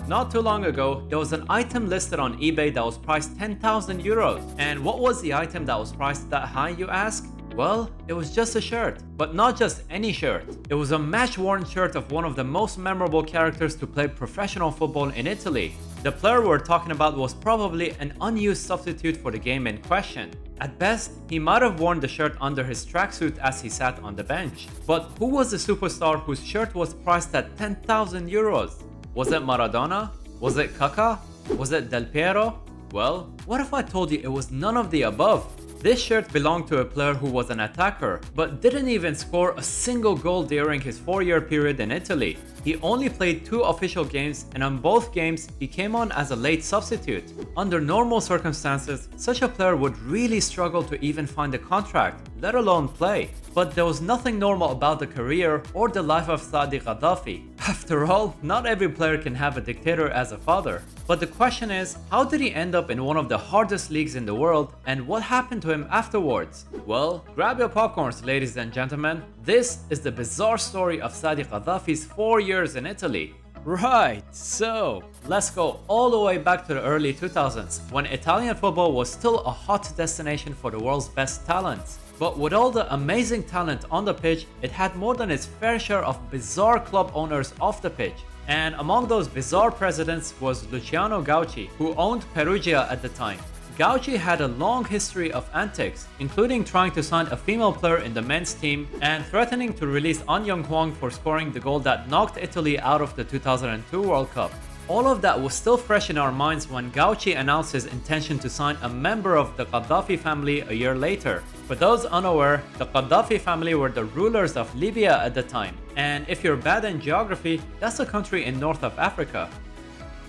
Not too long ago, there was an item listed on eBay that was priced 10,000 euros. And what was the item that was priced that high, you ask? Well, it was just a shirt, but not just any shirt. It was a match-worn shirt of one of the most memorable characters to play professional football in Italy. The player we're talking about was probably an unused substitute for the game in question. At best, he might have worn the shirt under his tracksuit as he sat on the bench. But who was the superstar whose shirt was priced at 10,000 euros? Was it Maradona? Was it Kaká? Was it Del Piero? Well, what if I told you it was none of the above? This shirt belonged to a player who was an attacker, but didn't even score a single goal during his 4-year period in Italy. He only played 2 official games, and on both games, he came on as a late substitute. Under normal circumstances, such a player would really struggle to even find a contract, let alone play. But there was nothing normal about the career or the life of Saadi Gaddafi. After all, not every player can have a dictator as a father. But the question is, how did he end up in one of the hardest leagues in the world, and what happened to him afterwards? Well, grab your popcorns, ladies and gentlemen. This is the bizarre story of Saadi Gaddafi's 4 years in Italy. Right, so let's go all the way back to the early 2000s, when Italian football was still a hot destination for the world's best talents. But with all the amazing talent on the pitch, it had more than its fair share of bizarre club owners off the pitch. And among those bizarre presidents was Luciano Gauci, who owned Perugia at the time. Gauci had a long history of antics, including trying to sign a female player in the men's team and threatening to release An Young-hwang for scoring the goal that knocked Italy out of the 2002 World Cup. All of that was still fresh in our minds when Gauci announced his intention to sign a member of the Gaddafi family a year later. For those unaware, the Gaddafi family were the rulers of Libya at the time, and if you're bad in geography, that's a country in north of Africa.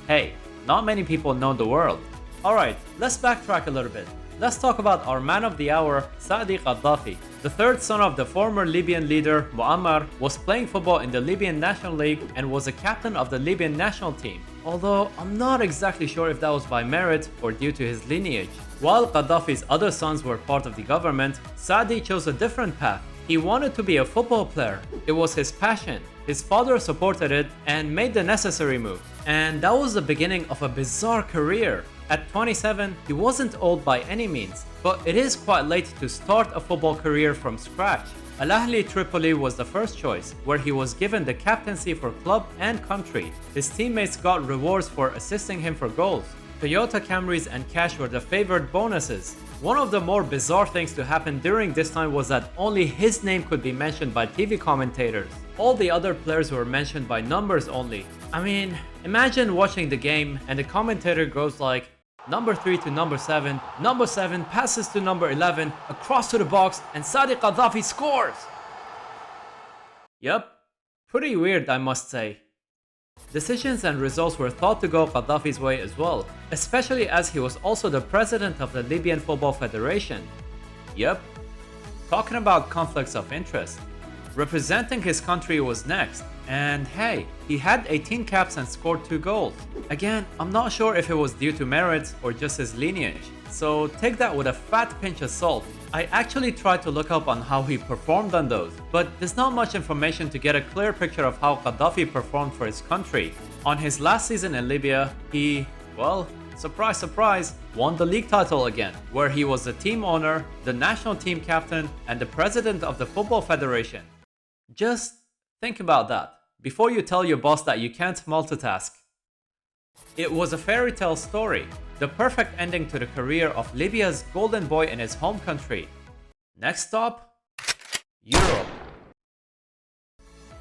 Hey, not many people know the world. Alright, let's backtrack a little bit. Let's talk about our man of the hour, Saadi Gaddafi. The third son of the former Libyan leader, Muammar, was playing football in the Libyan National League and was a captain of the Libyan national team. Although, I'm not exactly sure if that was by merit or due to his lineage. While Gaddafi's other sons were part of the government, Saadi chose a different path. He wanted to be a football player. It was his passion. His father supported it and made the necessary move. And that was the beginning of a bizarre career. At 27, he wasn't old by any means, but it is quite late to start a football career from scratch. Al Ahly Tripoli was the first choice, where he was given the captaincy for club and country. His teammates got rewards for assisting him for goals. Toyota Camrys and cash were the favored bonuses. One of the more bizarre things to happen during this time was that only his name could be mentioned by TV commentators. All the other players were mentioned by numbers only. I mean, imagine watching the game and the commentator goes like, number 3 to number 7 passes to number 11, across to the box, and Saadi Gaddafi scores! Yup, pretty weird I must say. Decisions and results were thought to go Gaddafi's way as well, especially as he was also the president of the Libyan Football Federation. Yup, talking about conflicts of interest. Representing his country was next, and hey, he had 18 caps and scored 2 goals. Again, I'm not sure if it was due to merit or just his lineage, so take that with a fat pinch of salt. I actually tried to look up on how he performed on those, but there's not much information to get a clear picture of how Gaddafi performed for his country. On his last season in Libya, he, well, surprise surprise, won the league title again, where he was the team owner, the national team captain, and the president of the Football Federation. Just think about that before you tell your boss that you can't multitask. It was a fairy tale story, the perfect ending to the career of Libya's golden boy in his home country. Next stop, Europe.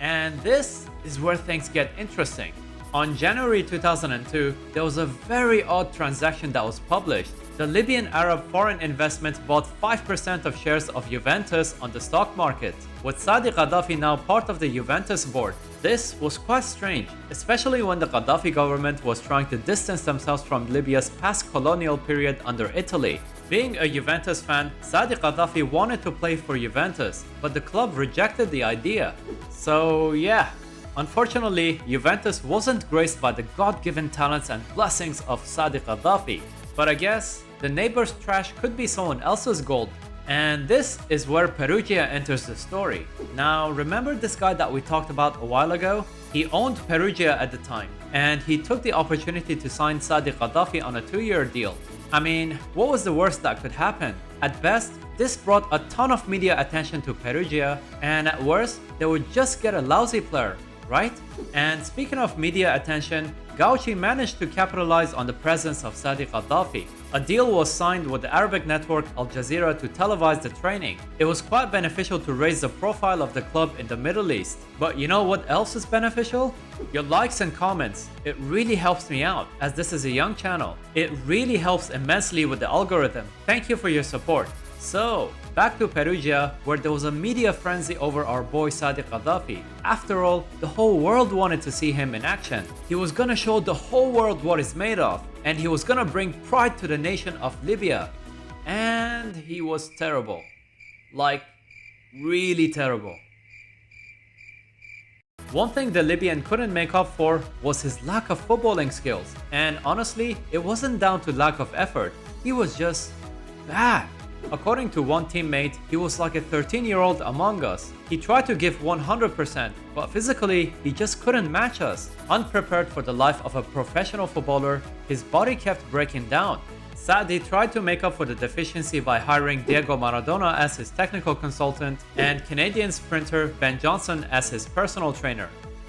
And this is where things get interesting. On January 2002, there was a very odd transaction that was published. The Libyan Arab Foreign Investment bought 5% of shares of Juventus on the stock market, with Saadi Gaddafi now part of the Juventus board. This was quite strange, especially when the Gaddafi government was trying to distance themselves from Libya's past colonial period under Italy. Being a Juventus fan, Saadi Gaddafi wanted to play for Juventus, but the club rejected the idea. So yeah, unfortunately, Juventus wasn't graced by the God-given talents and blessings of Saadi Gaddafi. But I guess the neighbor's trash could be someone else's gold. And this is where Perugia enters the story. Now, remember this guy that we talked about a while ago? He owned Perugia at the time, and he took the opportunity to sign Saadi Gaddafi on a 2-year deal. I mean, what was the worst that could happen? At best, this brought a ton of media attention to Perugia, and at worst, they would just get a lousy player, right? And speaking of media attention, Gauchi managed to capitalize on the presence of Saadi Gaddafi. A deal was signed with the Arabic network Al Jazeera to televise the training. It was quite beneficial to raise the profile of the club in the Middle East. But you know what else is beneficial? Your likes and comments. It really helps me out, as this is a young channel. It really helps immensely with the algorithm. Thank you for your support. So, back to Perugia, where there was a media frenzy over our boy Saadi Gaddafi. After all, the whole world wanted to see him in action. He was gonna show the whole world what he's made of, and he was gonna bring pride to the nation of Libya. And he was terrible. Like, really terrible. One thing the Libyan couldn't make up for was his lack of footballing skills. And honestly, it wasn't down to lack of effort. He was just bad. According to one teammate, he was like a 13-year-old among us. He tried to give 100%, but physically, he just couldn't match us. Unprepared for the life of a professional footballer, his body kept breaking down. Saadi tried to make up for the deficiency by hiring Diego Maradona as his technical consultant and Canadian sprinter Ben Johnson as his personal trainer.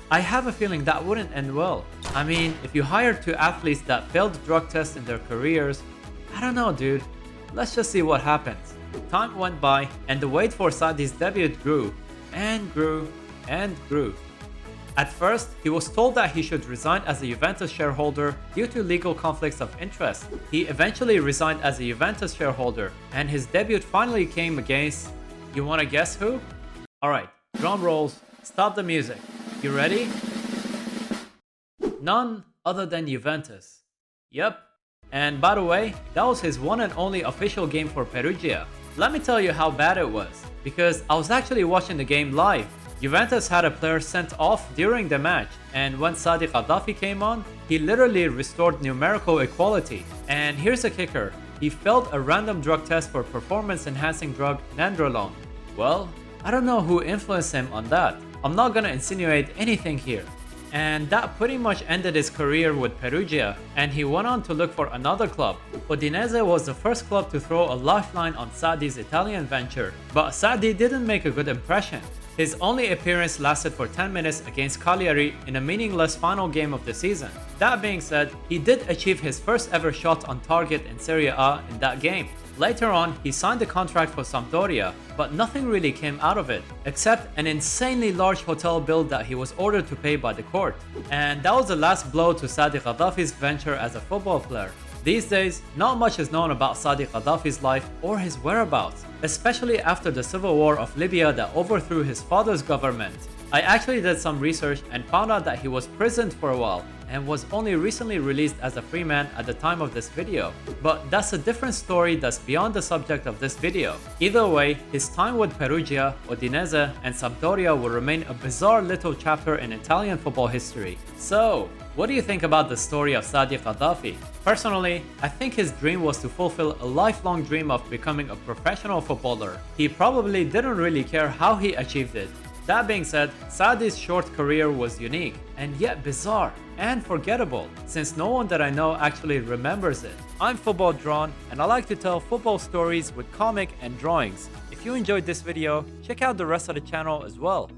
I have a feeling that wouldn't end well. I mean, if you hire 2 athletes that failed drug tests in their careers, I don't know, dude. Let's just see what happens. Time went by and the wait for Saadi's debut grew and grew and grew. At first, he was told that he should resign as a Juventus shareholder due to legal conflicts of interest. He eventually resigned as a Juventus shareholder, and his debut finally came against... You wanna guess who? Alright, drum rolls, stop the music. You ready? None other than Juventus. Yep. And by the way, that was his one and only official game for Perugia. Let me tell you how bad it was, because I was actually watching the game live. Juventus had a player sent off during the match, and when Saadi Gaddafi came on, he literally restored numerical equality. And here's a kicker, he failed a random drug test for performance-enhancing drug nandrolone. Well, I don't know who influenced him on that. I'm not gonna insinuate anything here. And that pretty much ended his career with Perugia, and he went on to look for another club. Udinese was the first club to throw a lifeline on Saadi's Italian venture, but Saadi didn't make a good impression. His only appearance lasted for 10 minutes against Cagliari in a meaningless final game of the season. That being said, he did achieve his first ever shot on target in Serie A in that game. Later on, he signed a contract for Sampdoria, but nothing really came out of it, except an insanely large hotel bill that he was ordered to pay by the court. And that was the last blow to Saadi Gaddafi's venture as a football player. These days, not much is known about Saadi Gaddafi's life or his whereabouts, especially after the civil war of Libya that overthrew his father's government. I actually did some research and found out that he was prisoned for a while and was only recently released as a free man at the time of this video. But that's a different story that's beyond the subject of this video. Either way, his time with Perugia, Udinese, and Sampdoria will remain a bizarre little chapter in Italian football history. So, what do you think about the story of Saadi Gaddafi? Personally, I think his dream was to fulfill a lifelong dream of becoming a professional footballer. He probably didn't really care how he achieved it. That being said, Saadi's short career was unique, and yet bizarre, and forgettable, since no one that I know actually remembers it. I'm Football Drawn, and I like to tell football stories with comic and drawings. If you enjoyed this video, check out the rest of the channel as well.